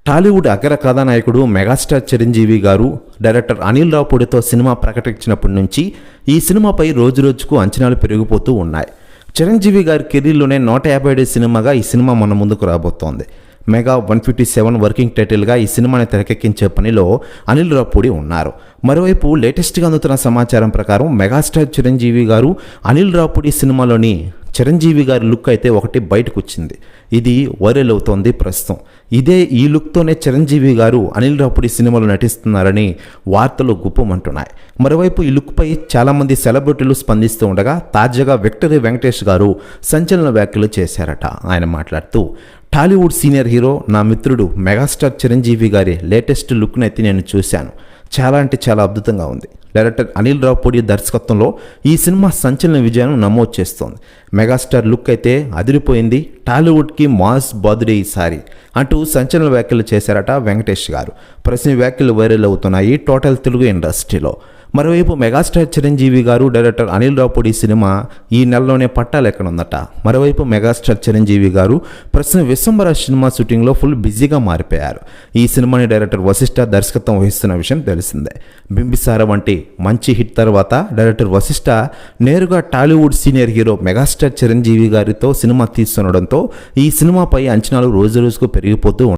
టాలీవుడ్ అగ్ర కథానాయకుడు మెగాస్టార్ చిరంజీవి గారు డైరెక్టర్ అనిల్ రావుపూడితో సినిమా ప్రకటించినప్పటి నుంచి ఈ సినిమాపై రోజురోజుకు అంచనాలు పెరిగిపోతూ ఉన్నాయి. చిరంజీవి గారి కెరీర్లోనే 150 సినిమాగా ఈ సినిమా మన ముందుకు రాబోతోంది. మెగా 157 వర్కింగ్ టైటిల్గా ఈ సినిమాని తెరకెక్కించే పనిలో అనిల్ రావుపూడి ఉన్నారు. మరోవైపు లేటెస్ట్గా అందుతున్న సమాచారం ప్రకారం మెగాస్టార్ చిరంజీవి గారు అనిల్ రావుపూడి సినిమాలోని చిరంజీవి గారి లుక్ అయితే ఒకటి బయటకు వచ్చింది. ఇది వైరల్ అవుతోంది ప్రస్తుతం. ఈ లుక్తోనే చిరంజీవి గారు అనిల్ రావుపూడి సినిమాలో నటిస్తున్నారని వార్తలు గుప్పమంటున్నాయి. మరోవైపు ఈ లుక్పై చాలామంది సెలబ్రిటీలు స్పందిస్తూ ఉండగా తాజాగా విక్టరీ వెంకటేష్ గారు సంచలన వ్యాఖ్యలు చేశారట. ఆయన మాట్లాడుతూ, టాలీవుడ్ సీనియర్ హీరో నా మిత్రుడు మెగాస్టార్ చిరంజీవి గారి లేటెస్ట్ లుక్ని అయితే నేను చూశాను. చాలా అంటే చాలా అద్భుతంగా ఉంది. డైరెక్టర్ అనిల్ రావుపూడి దర్శకత్వంలో ఈ సినిమా సంచలన విజయాన్ని నమోదు చేస్తోంది. మెగాస్టార్ లుక్ అయితే అదిరిపోయింది. టాలీవుడ్కి మాస్ బాదుడే ఈసారి అంటూ సంచలన వ్యాఖ్యలు చేశారట వెంకటేష్ గారు. ప్రశ్న వ్యాఖ్యలు వైరల్ అవుతున్నాయి టోటల్ తెలుగు ఇండస్ట్రీలో. మరోవైపు మెగాస్టార్ చిరంజీవి గారు డైరెక్టర్ అనిల్ రావుపూడి సినిమా ఈ నెలలోనే పట్టాలెక్కనుందట. మరోవైపు మెగాస్టార్ చిరంజీవి గారు ప్రస్తుతం విశ్వంబర సినిమా షూటింగ్లో ఫుల్ బిజీగా మారిపోయారు. ఈ సినిమాని డైరెక్టర్ వశిష్ఠ దర్శకత్వం వహిస్తున్న విషయం తెలిసిందే. బింబిసార వంటి మంచి హిట్ తర్వాత డైరెక్టర్ వశిష్ఠ నేరుగా Tollywood senior hero megastar Chiranjeevi గారితో సినిమా తీస్తుండడంతో ఈ సినిమాపై అంచనాలు రోజు రోజుకు పెరిగిపోతూ